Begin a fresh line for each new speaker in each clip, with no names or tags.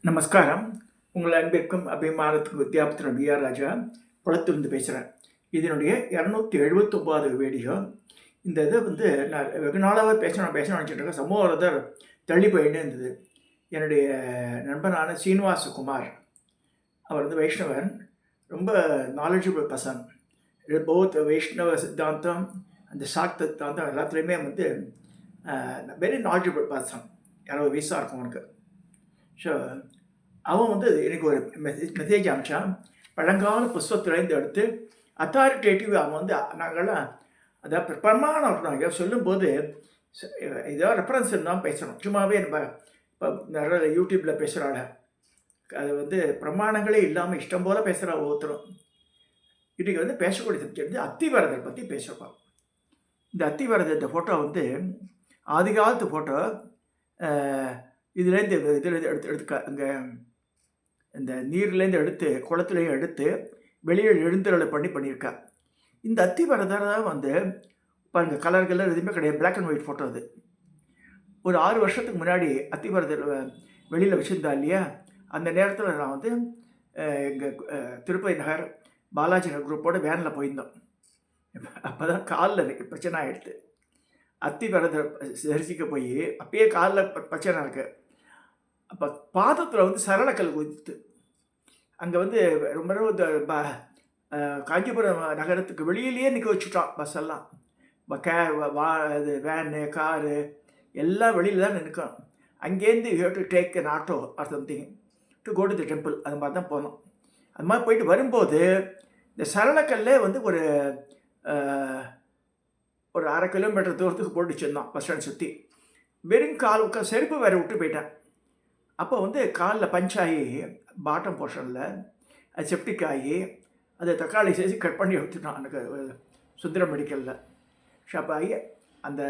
நமஸ்காரம். உங்கள் அன்பிற்கும் அபிமானத்துக்கும் வித்யாபத்திரம் பிஆர் ராஜா குளத்திலிருந்து பேசுகிறேன். இதனுடைய 279 வீடியோ. இந்த இதை நான் வெகு நாளாகவே பேசணும்னு நினச்சிட்டு இருக்கேன். சமூகர் தள்ளி போயிட்டே இருந்தது. என்னுடைய நண்பனான சீனிவாசகுமார், அவர் வைஷ்ணவன், ரொம்ப நாலேஜபிள் பர்சன். போத் வைஷ்ணவ சித்தாந்தம், அந்த சாக்த சித்தாந்தம் எல்லாத்துலேயுமே வெரி நாலேஜபிள் பர்சன். 60 வயசாக இருக்கும் அவனுக்கு. ஸோ அவன் எனக்கு ஒரு மெசேஜ் அனுப்பிச்சான். பழங்கால புஸ்தகத்துலேருந்து எடுத்து அத்தாரிட்டேட்டிவ் அவன் நாங்கள்லாம் அதாவது பிரமாணம் இருக்கணும். சொல்லும்போது ஏதோ ரெஃபரன்ஸ் இருந்தால் பேசணும். சும்மாவே நம்ம இப்போ நிறைய யூடியூப்பில் பேசுகிறாள், அது பிரமாணங்களே இல்லாமல் இஷ்டம் போல் பேசுகிற ஒவ்வொருத்தரும். இன்றைக்கி பேசக்கூடிய சப்ஜெக்ட் அத்திவரதர் பற்றி பேசுவான். இந்த அத்திவரதர் இந்த ஃபோட்டோ ஆதி காலத்து ஃபோட்டோ. இதுலேருந்து எடுத்து இங்கே இந்த நீர்லேருந்து எடுத்து குளத்துலேயும் எடுத்து வெளியில் எழுந்துரலை பண்ணியிருக்கா. இந்த அத்திவரதர் தான் பாருங்கள், கலர்கள் எதுவுமே கிடையாது, பிளாக் அண்ட் ஒயிட் ஃபோட்டோ. அது ஒரு 6 வருஷத்துக்கு முன்னாடி அத்திவரதர் வெளியில் வச்சுருந்தா இல்லையா, அந்த நேரத்தில் நான் எங்கள் திருப்பதி நகர் பாலாஜி நகர் குரூப்போட வேனில் போயிருந்தோம். அப்போ தான் காலில் பிரச்சனை ஆகிடுது. அத்திவரதர் தரிசிக்க போய் அப்பயே காலில் பிரச்சனை இருக்குது. அப்போ பாதத்தில் சரளக்கல் குதித்து அங்கே ரொம்ப காஞ்சிபுரம் நகரத்துக்கு வெளியிலேயே நிற்க வச்சுட்டான். பஸ்ஸெல்லாம் இது வேனு காரு எல்லாம் வெளியில் தான் நிற்கணும். அங்கேருந்து you have to take an auto or something to go to the temple. அது மாதிரி தான் போனோம். அது மாதிரி போயிட்டு வரும்போது இந்த சரளக்கல்லே ஒரு 1/2 கிலோமீட்டர் தூரத்துக்கு போட்டு வச்சுருந்தான் பஸ் ஸ்டாண்ட் சுற்றி. வெறும் கால் செருப்பு வேறு விட்டு போயிட்டேன். அப்போ காலில் பஞ்சாகி பாட்டம் போர்ஷனில் அது செப்டிக் ஆகி அதை தக்காளி சேர்த்து கட் பண்ணி எடுத்துட்டான் எனக்கு சுந்தரம் மெடிக்கலில் ஷாப் ஆகி. அந்த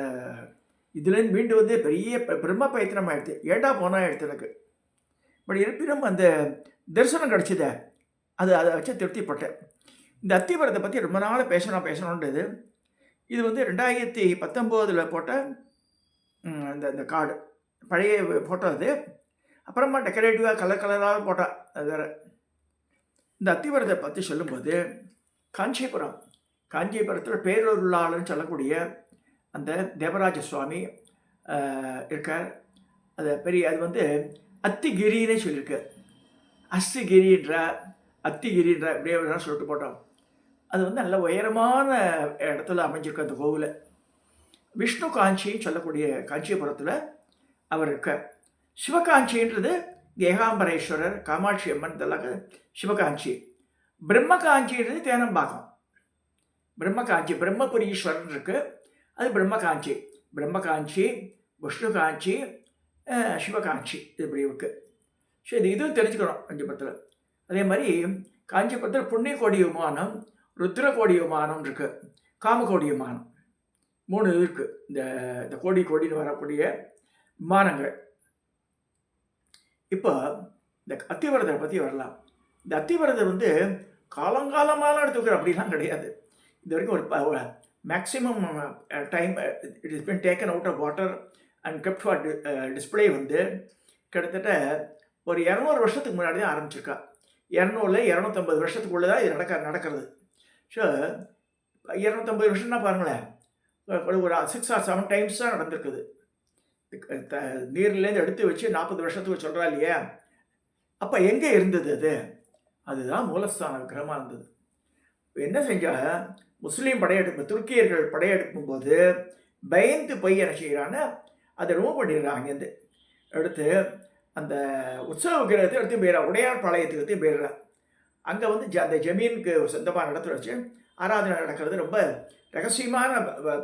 இதுலேருந்து மீண்டு பெரிய பிரம்ம பயத்தனம் ஆகிடுது. ஏண்டா போனால் எடுத்து எனக்கு. பட் இருப்பினும் அந்த தரிசனம் கிடச்சிதே, அதை வச்சு திருப்திப்பட்டேன். இந்த அத்திவரத்தை பற்றி ரொம்ப நாள் பேசணுன்றது. இது 2019 போட்ட இந்த கார்டு, பழைய ஃபோட்டோ. அது அப்புறமா டெக்கரேட்டிவாக கலராக போட்டால் அது வேறு. இந்த அத்திவரத்தை பற்றி சொல்லும்போது காஞ்சிபுரத்தில் பேரொருளாளன்னு சொல்லக்கூடிய அந்த தேவராஜ சுவாமி இருக்கார். அது பெரிய அது அத்திகிரின்னு சொல்லியிருக்கு. அத்திகிரின்ற அப்படியே சொல்லிட்டு போட்டோம். அது நல்ல உயரமான இடத்துல அமைஞ்சிருக்கு அந்த கோவில். விஷ்ணு காஞ்சின்னு சொல்லக்கூடிய காஞ்சிபுரத்தில் அவர் இருக்கார். சிவகாஞ்சின்றது ஏகாம்பரேஸ்வரர், காமாட்சி அம்மன், இதெல்லாம் சிவகாஞ்சி. பிரம்மகாஞ்சின்றது தேனம்பாக்கம். பிரம்மகாஞ்சி பிரம்மபுரீஸ்வரன் இருக்குது, அது பிரம்மகாஞ்சி, விஷ்ணு காஞ்சி, சிவகாஞ்சி, இது இப்படி இருக்குது. சரி, இதுவும் தெரிஞ்சுக்கணும் காஞ்சிபுரத்தில். அதே மாதிரி காஞ்சிபுரத்தில் புண்ணிய கோடி விமானம், ருத்ர கோடி விமானம் இருக்குது, காமகோடி விமானம், 3 இது இருக்குது. இந்த கோடின்னு வரக்கூடிய விமானங்கள். இப்போ இந்த அத்திவரதரை பற்றி வரலாம். இந்த அத்திவரதர் காலங்காலமாக எடுத்துக்கிற அப்படிலாம் கிடையாது. இது வரைக்கும் ஒரு maximum time it is been taken out of water and kept for display கிட்டத்தட்ட ஒரு 200 வருஷத்துக்கு முன்னாடி தான் ஆரம்பிச்சிருக்கா. 250 வருஷத்துக்குள்ளே தான் இது நடக்கிறது. ஸோ 250 வருஷம்னா பாருங்களேன், ஒரு 6 or 7 டைம்ஸ் தான் நடந்திருக்குது. நீர்லேருந்து எடுத்து வச்சு 40 வருஷத்துக்கு சொல்கிறா இல்லையா. அப்போ எங்கே இருந்தது? அதுதான் மூலஸ்தான விக்கிரமாக இருந்தது. என்ன செஞ்சால் முஸ்லீம் துருக்கியர்கள் படையெடுக்கும் போது பயந்து போய் என்ன செய்கிறான்னு அதை ரிமூவ் பண்ணிடுறாங்க. அங்கேருந்து எடுத்து அந்த உற்சவ விக்கிரகத்தை எடுத்து போயிடறான், உடையார் பாளையத்துக்கு எடுத்து போயிடுறான். அங்கே அந்த ஜமீனுக்கு சொந்தமான இடத்துல வச்சு ஆராதனை நடக்கிறது. ரொம்ப ரகசியமான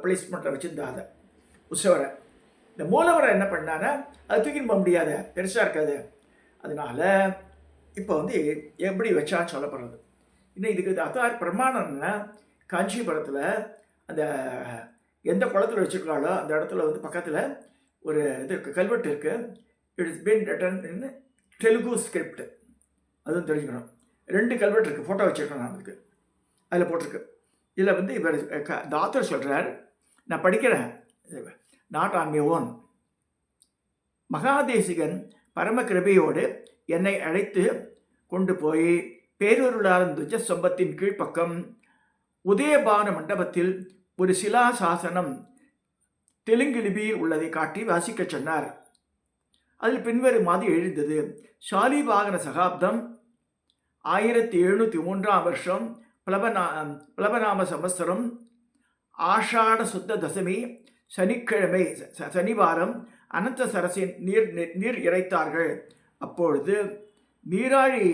பிளேஸ்மெண்ட்டில் வச்சுருந்தாங்க உற்சவரை. இந்த மூலவரை என்ன பண்ணான்னா அது தூக்கின்னு போக முடியாது, பெருசாக இருக்காது. அதனால் இப்போ எப்படி வச்சான்னு சொல்லப்படுறது. இன்னும் இதுக்கு அத்தார் பிரமாணம்னா காஞ்சிபுரத்தில் அந்த எந்த குளத்தில் வச்சுருக்காளோ அந்த இடத்துல பக்கத்தில் ஒரு இது இருக்குது, கல்வெட்டு இருக்குது. It is been written in Telugu script. அதுவும் தெரிஞ்சுக்கணும். 2 கல்வெட்டு இருக்குது, ஃபோட்டோ வச்சுருக்கேன் நான். அதுக்கு அதில் போட்டிருக்கு. இதில் இவர் இந்த ஆத்தர் சொல்கிறார், நான் படிக்கிறேன், not on my own. Mahadesikan பரம கிருபையோடு என்னை அழைத்து கொண்டு போய் பேரூருளார் துவஜஸ்தம்பத்தின் கீழ்ப்பக்கம் உதயபான மண்டபத்தில் ஒரு சிலாசாசனம் தெலுங்கு லிபியில் உள்ளதை காட்டி வாசிக்கச் சொன்னார். அதில் பின்வரும் மாதிரி எழுந்தது: சாலிவாகன சகாப்தம் 1703 வருஷம் பிளவநாம சம்வத்சரம் ஆஷாட சுத்த தசமி சனிக்கிழமை சனிவாரம் அனந்த சரசின் நீர் இறைத்தார்கள். அப்பொழுது நீராழி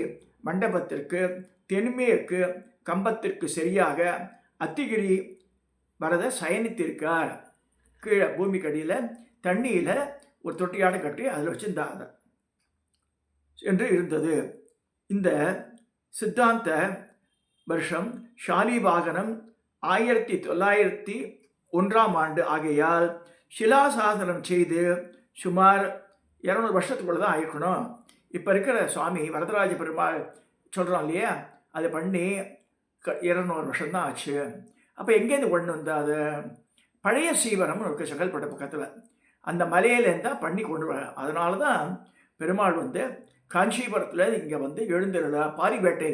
மண்டபத்திற்கு தென்மேற்கு கம்பத்திற்கு சரியாக அத்திகிரி வரத சயனித்திருக்கார். கீழே பூமி கடியில் தண்ணியில் ஒரு தொட்டியாட கட்டி அதில் வச்சிருந்தாங்க என்று இருந்தது. இந்த சித்தாந்த வருஷம் ஷாலிவாகனம் 1901 ஆகையால் சிலாசாசனம் செய்து சுமார் 200 வருஷத்துக்குள்ள தான் ஆயிருக்கணும். இப்போ இருக்கிற சுவாமி வரதராஜ பெருமாள் சொல்கிறோம் இல்லையா, அதை பண்ணி 200 வருஷம்தான் ஆச்சு. அப்போ எங்கேருந்து கொண்டு வந்தால் அது பழைய சீவரம்னு இருக்கு செங்கல்பட்டு பக்கத்தில், அந்த மலையிலேருந்து தான் பண்ணி கொண்டு வர. அதனால தான் பெருமாள் காஞ்சிபுரத்தில் இங்கே எழுந்திருள பாரிவேட்டை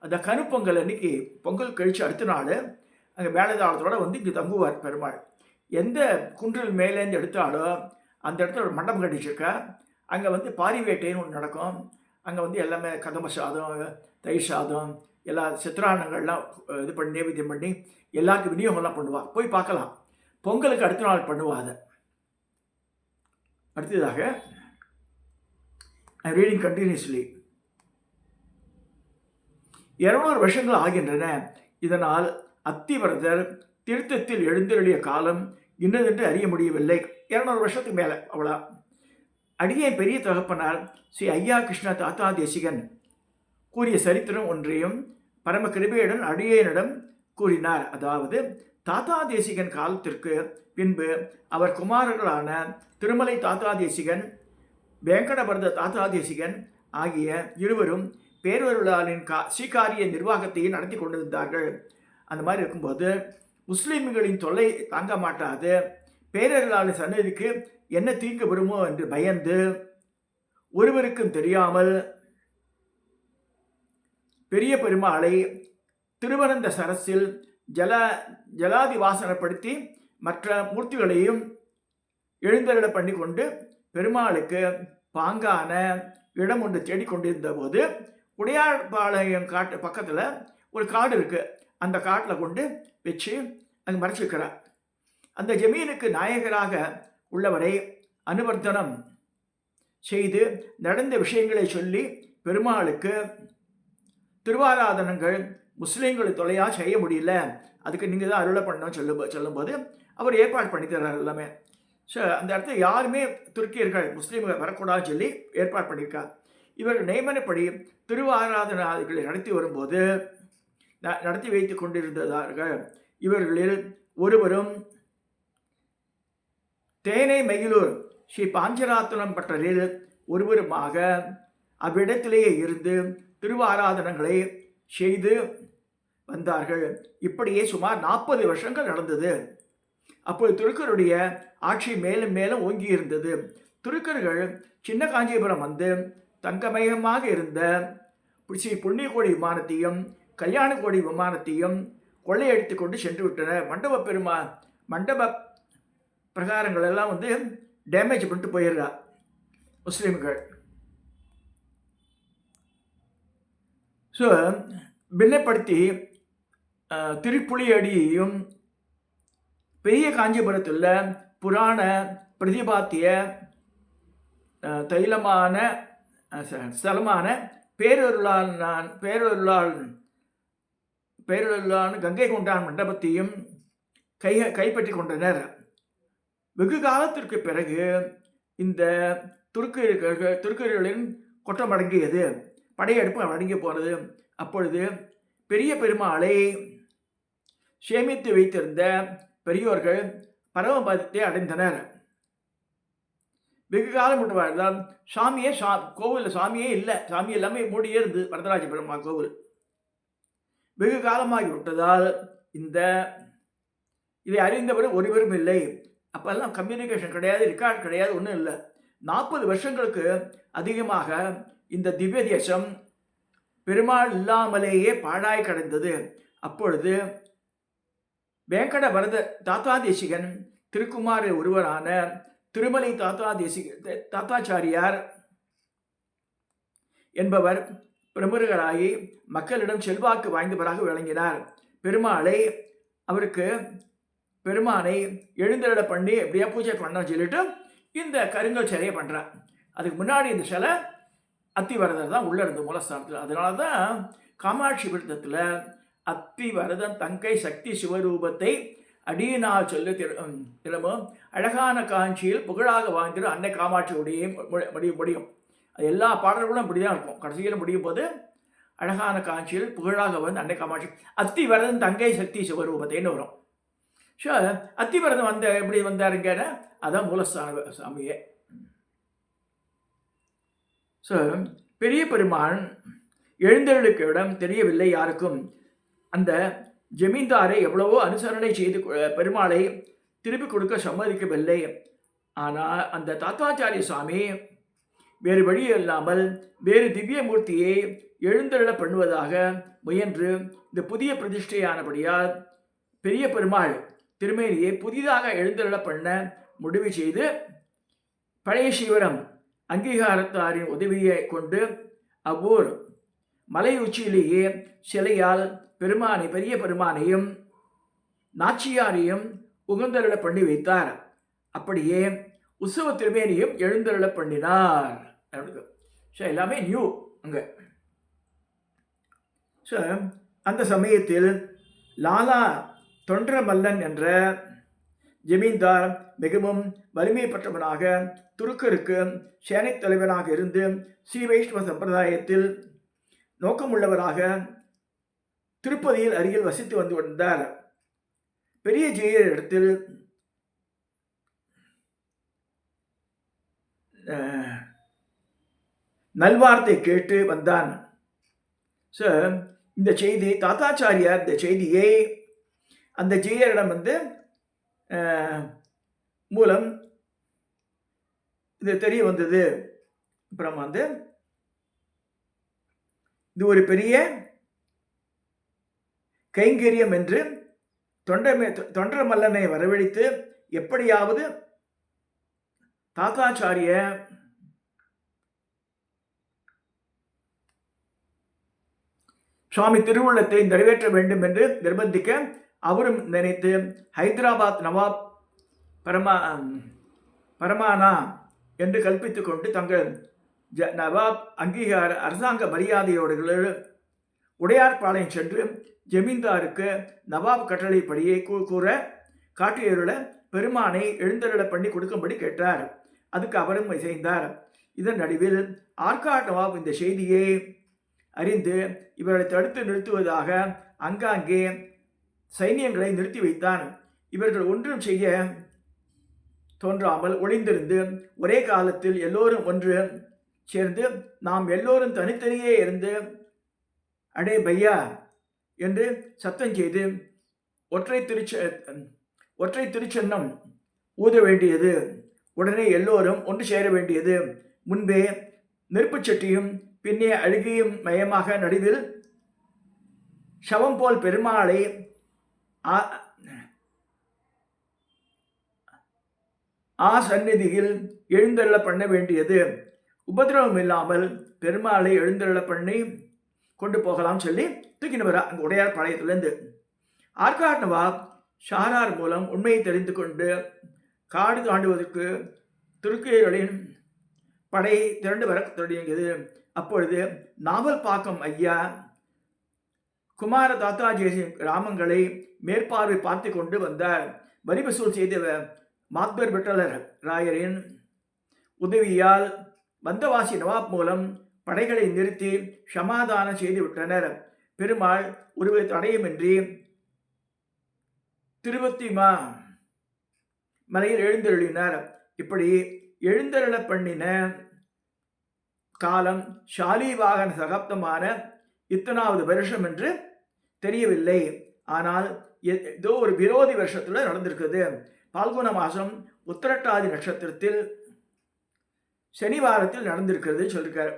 அந்த கனுப்பொங்கல் அன்னைக்கு பொங்கல் கழித்து அடுத்த நாள் அங்கே மேலதாளத்தோடு இங்கே தங்குவார் பெருமாள். எந்த குன்றில் மேலேருந்து எடுத்தாலோ அந்த இடத்துல ஒரு மண்டபம் கட்டிச்சிருக்கா. அங்கே பாரிவேட்டைன்னு ஒன்று நடக்கும். அங்கே எல்லாமே கதம்ப சாதம், தயிர் சாதம், எல்லா சித்திரானங்கள்லாம் இது பண்ணி நேவேத்தியம் பண்ணி எல்லாருக்கும் விநியோகம்லாம் பண்ணுவாள். போய் பார்க்கலாம். பொங்கலுக்கு அடுத்த நாள் பண்ணுவா. அதை அடுத்ததாக ஐ ரீடிங் கண்டினியூஸ்லி. 200 வருஷங்கள் ஆகின்றன. இதனால் அத்திவரதர் திருத்தத்தில் எழுந்தருளிய காலம் இன்னதென்று அறிய முடியவில்லை. 200 வருஷத்துக்கு மேலே அவ்வளோ. அடியே பெரிய தகப்பனார் ஸ்ரீ ஐயா கிருஷ்ண தாத்தா தேசிகன் கூறிய சரித்திரம் ஒன்றையும் பரம கிருபையுடன் அடியேனிடம் கூறினார். அதாவது தாத்தா தேசிகன் காலத்திற்கு பின்பு அவர் குமாரர்களான திருமலை தாத்தா தேசிகன், வேங்கடபரத தாத்தா தேசிகன் ஆகிய இருவரும் பேரொருளாளின் ஸ்ரீகாரிய நிர்வாகத்தையும் நடத்தி கொண்டிருந்தார்கள். அந்த மாதிரி இருக்கும்போது முஸ்லீம்களின் தொல்லை தாங்க மாட்டாது பேரொருளாளின் சன்னதிக்கு என்ன தீங்கு வருமோ என்று பயந்து ஒருவருக்கும் தெரியாமல் பெரிய பெருமாளை திருவனந்த சரஸில் ஜலாதிவாசனப்படுத்தி மற்ற மூர்த்திகளையும் எழுந்தருள பண்ணி கொண்டு பெருமாளுக்கு பாங்கான இடம் ஒன்று தேடிக்கொண்டிருந்த போது உடையார்பாளையம் காட்டு பக்கத்தில் ஒரு காடு இருக்குது. அந்த காட்டில் கொண்டு வச்சு அங்கே மறைச்சிருக்கிறார். அந்த ஜமீனுக்கு நாயகராக உள்ளவரை அனுவர்த்தனம் செய்து நடந்த விஷயங்களை சொல்லி பெருமாளுக்கு திருவாராதனங்கள் முஸ்லீம்களை தொலையாக செய்ய முடியல, அதுக்கு நீங்கள் தான் அருளை பண்ணணும் சொல்லும்போது அவர் ஏற்பாடு பண்ணி தர்றார் எல்லாமே. ஸோ அந்த இடத்துல யாருமே துருக்கியர்கள் முஸ்லீம்கள் வரக்கூடாதுன்னு சொல்லி ஏற்பாடு பண்ணியிருக்கார். இவர்கள் நியமனப்படி திருவாராதனாதிகளை நடத்தி வரும்போது நடத்தி வைத்து கொண்டிருந்தார்கள். இவர்களில் ஒருவரும் தேனை மயிலூர் ஸ்ரீ பாஞ்சராத்தனம் பட்டரில் ஒருவருமாக அவ்விடத்திலேயே இருந்து திருவாராதனங்களை செய்து வந்தார்கள். இப்படியே சுமார் 40 வருஷங்கள் நடந்தது. அப்போது துருக்கருடைய ஆட்சி மேலும் மேலும் ஓங்கி இருந்தது. துருக்கர்கள் சின்ன காஞ்சிபுரம் தங்கமயமாக இருந்த ஸ்ரீ புண்ணியகோடி விமானத்தையும் கல்யாணகோடி விமானத்தையும் கொள்ளையடித்து கொண்டு சென்று விட்டனர். மண்டப பிரகாரங்கள் எல்லாம் டேமேஜ் பண்ணிட்டு போயிடுறா முஸ்லீம்கள். ஸோ பின்னப்படுத்தி திருப்புளியடியையும் பெரிய காஞ்சிபுரத்தில் புராண பிரதிபாத்திய தைலமான ஸ்தலமான பேரொருளான் கங்கை கொண்டான் மண்டபத்தையும் கைப்பற்றி கொண்டனர். வெகு காலத்திற்கு பிறகு இந்த துருக்கர்களின் கொட்டம் அடங்கியது, படையெடுப்பு அடங்கி போனது. அப்பொழுது பெரிய பெருமாளை சேமித்து வைத்திருந்த பெரியோர்கள் பரமபதத்தை அடைந்தனர். வெகு காலம் விட்டுவார்கள். கோவிலில் சாமியே இல்லை, சாமி எல்லாமே மூடியே இருந்து வரதராஜ பெருமாள் கோவில். வெகு காலமாகி விட்டதால் இதை அறிந்தவர் ஒருவரும் இல்லை. அப்பெல்லாம் கம்யூனிகேஷன் கிடையாது, ரெக்கார்ட் கிடையாது, ஒன்றும் இல்லை. 40 வருஷங்களுக்கு அதிகமாக இந்த திவ்ய தேசம் பெருமாள் இல்லாமலேயே பாழாய் கடந்தது. அப்பொழுது வேங்கட வரத தாத்தாதேசிகன் திருக்குமார ஒருவரான திருமலை தாத்தாச்சாரியார் என்பவர் பிரமுகராகி மக்களிடம் செல்வாக்கு வாய்ந்தவராக விளங்கினார். பெருமானை எழுந்தருள பண்ணி எப்படியா பூஜை பண்ண சொல்லிட்டு இந்த கருங்கல் சிலையை பண்றார். அதுக்கு முன்னாடி இந்த சிலை அத்திவரதர் தான் உள்ள இருந்த மூலஸ்தானத்தில். அதனால தான் காமாட்சி விருத்தத்தில் அத்திவரதன் தங்கை சக்தி சிவரூபத்தை அடியினால் சொல்லி திரும்பவும் அழகான காஞ்சியில் புகழாக வாழ்ந்திடும் அன்னை காமாட்சியுடைய முடியும். அது எல்லா பாடல்களும் அப்படி தான் இருக்கும். கடைசியில் முடியும் போது அழகான காஞ்சியில் புகழாக வந்து அன்னை காமாட்சி அத்திவரதன் தங்கை சக்தி சிவரூபத்தைன்னு வரும். ஸோ அத்திவரதன் எப்படி வந்தாருங்கன்னா அதான் மூலஸ்தான சாமியே. ஸோ பெரிய பெருமான் எழுந்தருளுக்கு இடம் தெரியவில்லை யாருக்கும். அந்த ஜமீன்தாரை எவ்வளவோ அனுசரணை செய்து பெருமாளை திருப்பி கொடுக்க சம்மதிக்கவில்லை. ஆனால் அந்த தாத்தாச்சாரிய சுவாமி வேறு வழி இல்லாமல் வேறு திவ்ய மூர்த்தியை எழுந்தருள பண்ணுவதாக முயன்று இந்த புதிய பிரதிஷ்டையானபடியால் பெரிய பெருமாள் திருமேனியை புதிதாக எழுந்தருள பண்ண முடிவு செய்து பழைய சிவரம் அங்கீகாரத்தாரின் உதவியை கொண்டு அவ்வூர் மலை உச்சியிலேயே சிலையால் பெரிய பெருமானையும் நாச்சியாரையும் உகந்தருள பண்ணி வைத்தார். அப்படியே உற்சவ திருமேனியும் எழுந்தருள பண்ணினார். ஸோ எல்லாமே நியூ அங்கே. ஸோ அந்த சமயத்தில் லாலா தொண்டரமல்லன் என்ற ஜமீன்தார் மிகவும் வலிமை பெற்றவனாக துருக்கருக்கு சேனை தலைவனாக இருந்து ஸ்ரீ வைஷ்ணவ சம்பிரதாயத்தில் நோக்கமுள்ளவராக திருப்பதியில் அருகில் வசித்து வந்து வந்தார். பெரிய ஜெயர் இடத்தில் நல்வார்த்தை கேட்டு வந்தான். ஸோ இந்த செய்தி தாத்தாச்சாரியார் இந்த செய்தியை அந்த ஜெயரிடம் மூலம் இது தெரிய வந்தது. அப்புறம் இது ஒரு பெரிய கைங்கரியம் என்று தொண்டர மல்லனை வரவழைத்து எப்படியாவது தாத்தாச்சாரிய சுவாமி திருவுள்ளத்தை நிறைவேற்ற வேண்டும் என்று நிர்பந்திக்க அவரும் நினைத்து ஹைதராபாத் நவாப் பரமானா என்று கல்பித்துக் கொண்டு தங்கள் நவாப் அங்கீகார அரசாங்க மரியாதையோடு உடையார்பாளையம் சென்று ஜமீன்தாருக்கு நவாப் கட்டளைப்படியே கூற காட்டியருள பெருமானை எழுந்தருள பண்ணி கொடுக்கும்படி கேட்டார். அதுக்கு அவரும் இசைந்தார். இதன் நடுவில் ஆர்காட் நவாப் இந்த செய்தியை அறிந்து இவர்களை தடுத்து நிறுத்துவதாக அங்காங்கே சைனியங்களை நிறுத்தி வைத்தான். இவர்கள் ஒன்றும் செய்ய தோன்றாமல் ஒளிந்திருந்து ஒரே காலத்தில் எல்லோரும் ஒன்று சேர்ந்து நாம் எல்லோரும் தனித்தனியே இருந்து அடே பையா என்று சத்தம் செய்து ஒற்றை திருச்சன்னம் ஊத வேண்டியது. உடனே எல்லோரும் ஒன்று சேர வேண்டியது. முன்பே நெருப்புச் சட்டியும் பின்னே அழுகியும் மயமாக நடுவில் சவம் போல் பெருமாளை சந்நிதியில் எழுந்தருள பண்ண வேண்டியது. உபதிரவம் இல்லாமல் பெருமாளை எழுந்தருள பண்ணி கொண்டு போகலாம் சொல்லி தூக்கின்னு வர அங்கே உடையார் பாளையத்திலிருந்து. ஆர்காட் நவாப் ஷாரார் மூலம் உண்மையை தெரிந்து கொண்டு காடு தாண்டுவதற்கு துருக்கியர்களின் படை திரண்டு வர தொடங்கியது. அப்பொழுது நாவல்பாக்கம் ஐயா குமார தாத்தாஜியின் கிராமங்களை மேற்பார்வை பார்த்து கொண்டு வந்தார். வரி வசூல் செய்த மாத்பர் பெட்டலர் ராயரின் உதவியால் வந்தவாசி நவாப் மூலம் படைகளை நிறுத்தி சமாதானம் செய்துவிட்டனர். பெருமாள் ஒரு தடையுமின்றி திருவத்திமா மலையில் எழுந்தருளினார். இப்படி எழுந்தருள பண்ணின காலம் ஷாலிவாகன சகாப்தமான இத்தனாவது வருஷம் என்று தெரியவில்லை. ஆனால் ஏதோ ஒரு விரோதி வருஷத்தில் நடந்திருக்குது. பால்குன மாதம் உத்திரட்டாதி நட்சத்திரத்தில் சனிவாரத்தில் நடந்திருக்கிறது சொல்லிருக்கார்.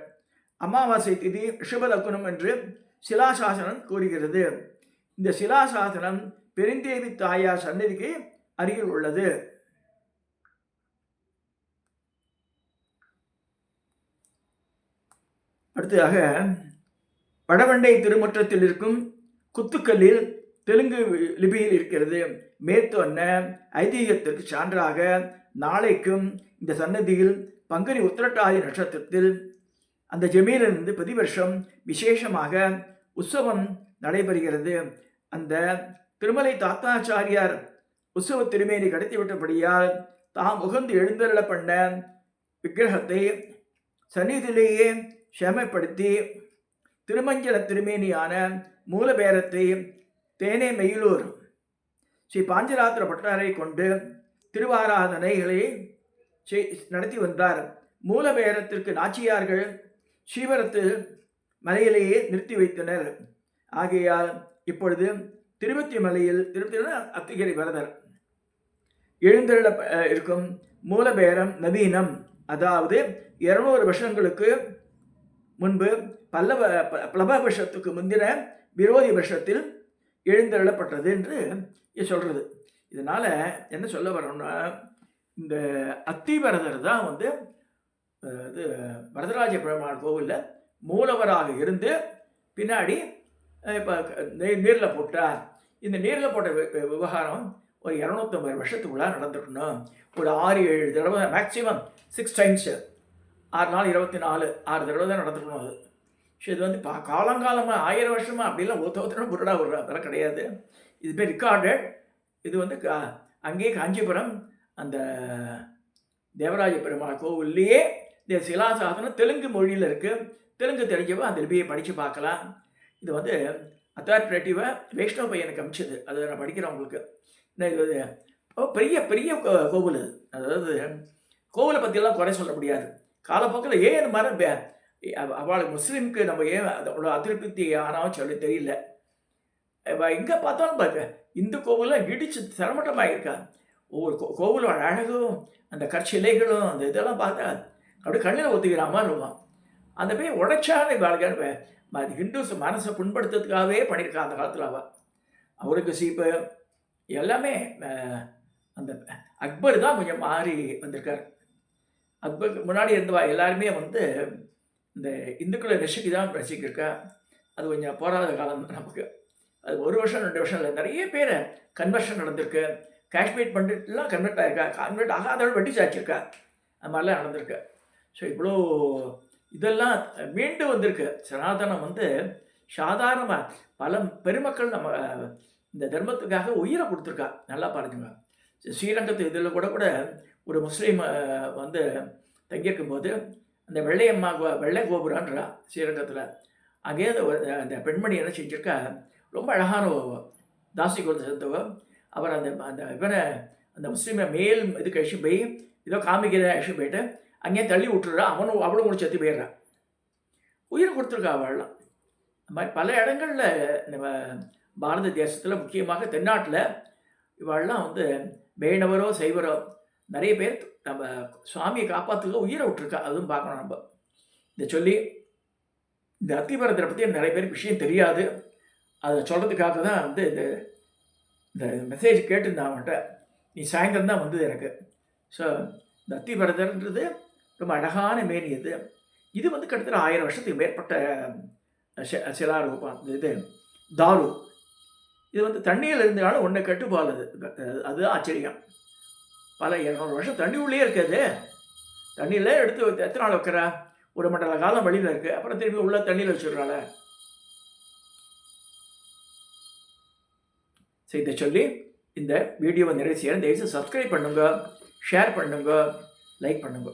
அமாவாசை திதி ரிஷபலக்குனம் என்று சிலாசாசனம் கூறுகிறது. இந்த சிலாசாசனம் பெருந்தேவி தாயார் சன்னதிக்கு அருகில் உள்ளது. அடுத்ததாக வடவண்டை திருமுற்றத்தில் இருக்கும் குத்துக்கல்லில் தெலுங்கு லிபியில் இருக்கிறது. மேற்சொன்ன ஐதீகத்திற்கு சான்றாக நாளைக்கும் இந்த சன்னதியில் பங்குனி உத்திரட்டாதி நட்சத்திரத்தில் அந்த ஜமீனிலிருந்து பிரதி வருஷம் விசேஷமாக உற்சவம் நடைபெறுகிறது. அந்த திருமலை தாத்தாச்சாரியார் உற்சவ திருமேனி கடத்திவிட்டபடியால் தாம் உகந்து எழுந்தருள பண்ண விக்கிரகத்தை சந்நிதியிலேயே செமைப்படுத்தி திருமஞ்சன திருமேனியான மூலபேரத்தை தேனே மயிலூர் ஸ்ரீ பாஞ்சராத்திர பட்டரை கொண்டு திருவாராதனைகளை நடத்தி வந்தார். மூலபேரத்திற்கு நாச்சியார்கள் ஸ்ரீவரத்து மலையிலேயே நிறுத்தி வைத்தனர். ஆகையால் இப்பொழுது திருப்பதி மலையில் அத்திகிரி வரதர் எழுந்தருள இருக்கும் மூலபேரம் நவீனம், அதாவது 200 வருஷங்களுக்கு முன்பு பிளவ வருஷத்துக்கு முந்தின விரோதி வருஷத்தில் எழுந்தருளப்பட்டது என்று சொல்கிறது. இதனால் என்ன சொல்ல வரோம்னா, இந்த அத்திவரதர் தான் இது வரதராஜ பெருமாள் கோவிலில் மூலவராக இருந்து பின்னாடி இப்போ நீரில் போட்டார். இந்த நீரில் போட்ட விவகாரம் ஒரு 250 வருஷத்துக்குள்ளே நடந்துக்கணும். ஒரு 6-7 தடவை, மேக்சிமம் 6 times, 6 நாள் 24, 6 தடவை தான் நடந்துக்கணும். அது ஸோ இது காலங்காலமாக 1000 வருஷமாக அப்படிலாம் ஒருத்தரும் புரடா அதெல்லாம் கிடையாது. இது பேர் ரிக்கார்டட். இது அங்கேயே காஞ்சிபுரம் அந்த தேவராஜ பெருமாள் கோவில்லையே இந்த சிலாசாசனம் தெலுங்கு மொழியில் இருக்குது. தெலுங்கு தெரிஞ்சவோ அந்த லிபியை படித்து பார்க்கலாம். இது அத்தாரிட்டேட்டிவாக வைஷ்ணவ பையனுக்கு அமிச்சது. அதை நான் படிக்கிறவங்களுக்கு. இது பெரிய பெரிய கோவில். அது அதாவது கோவிலை பற்றியெல்லாம் குறை சொல்ல முடியாது. காலப்போக்கில் ஏன் இந்த மாதிரி அவளுக்கு முஸ்லீமுக்கு நம்ம ஏன் அதோட அதிருப்தி ஆனாலும் சொல்லி தெரியல. எங்கே பார்த்தாலும் பார்க்க இந்து கோவிலில் இடிச்சு சிரமட்டமாக இருக்கா. ஒவ்வொரு கோவிலோட அழகும் அந்த கற்சிலைகளும் அந்த இதெல்லாம் பார்த்தா அப்படியே கண்ணில் ஒத்துக்கிற மாதிரி இருக்கும். அந்த போய் உடைச்சான வாழ்க்கை ஹிந்துஸ் மனசை புண்படுத்துறதுக்காகவே பண்ணியிருக்கா அந்த காலத்தில். அவருக்கு சீப்பு எல்லாமே அந்த அக்பர் தான் கொஞ்சம் மாறி வந்திருக்கார். அக்பருக்கு முன்னாடி இருந்தவா எல்லாருமே இந்த இந்துக்களை ரசிக்கு தான் ரசிக்கிருக்கா. அது கொஞ்சம் போராத காலம் நமக்கு. அது 1 வருஷம் 2 வருஷம் இல்லை, நிறைய பேர் கன்வர்ஷன் நடந்திருக்கு. காஷ்மீர் பண்டிட்லாம் கன்வெர்ட் ஆகிருக்கா. கன்வெர்ட் ஆகாதவள் வெட்டி சாச்சிருக்கா. அது மாதிரிலாம் நடந்திருக்கு. ஸோ இவ்வளோ இதெல்லாம் மீண்டு வந்திருக்கு. சனாதனம் சாதாரணமாக பல பெருமக்கள் நம்ம இந்த தர்மத்துக்காக உயிரை கொடுத்துருக்கா. நல்லா பாருங்க. ஸ்ரீரங்கத்து இதில் கூட ஒரு முஸ்லீம் தங்கியிருக்கும்போது அந்த வெள்ளை கோபுரான்றா ஸ்ரீரங்கத்தில் அங்கேயே அந்த பெண்மணி என்ன செஞ்சுருக்கா, ரொம்ப அழகான தாசி குலத்தை சேர்ந்தவ. அவர் அந்த முஸ்லீமை மேல் இதுக்கு அழிச்சு போய் ஏதோ காமிக்கிற அழிச்சு போயிட்டு அங்கேயே தள்ளி விட்டுறா. அவளும் முடிச்சு செத்து போயிடுறான். உயிர் கொடுத்துருக்கா அவள்லாம். அது மாதிரி பல இடங்களில் நம்ம பாரத தேசத்தில், முக்கியமாக தென்னாட்டில் இவாள்லாம் வைணவரோ சைவரோ நிறைய பேர் நம்ம சுவாமியை காப்பாற்றுக்க உயிரை விட்டுருக்கா. அதுவும் பார்க்கணும் நம்ம. இதை சொல்லி இந்த அத்திவரதரை பற்றி நிறைய பேருக்கு விஷயம் தெரியாது. அதை சொல்கிறதுக்காக தான் இந்த மெசேஜ் கேட்டுருந்தான் அவன்கிட்ட. நீ சாயந்தரம் தான் வந்தது எனக்கு. ஸோ இந்த அத்திவரதர்ன்றது ரொம்ப அழகான மேனி. இது கிட்டத்தட்ட 1000 வருஷத்துக்கு மேற்பட்ட சிலாரூபம். இது தாரு. இது தண்ணியில் இருந்தாலும் ஒன்று கட்டுப்பால். அதுதான் ஆச்சரியம். பல 200 வருஷம் தண்ணி உள்ளே இருக்காது. தண்ணியில் எடுத்து எத்தனை நாள் வைக்கிறா? ஒரு மண்டல காலம் வெளியில் இருக்குது. அப்புறம் திரும்பி உள்ள தண்ணியில் வச்சுடுறாள். சரி, இதை சொல்லி இந்த வீடியோவை நிறைய செய்கிறேன். தயவுசெய்து சப்ஸ்கிரைப் பண்ணுங்க, ஷேர் பண்ணுங்க, லைக் பண்ணுங்க.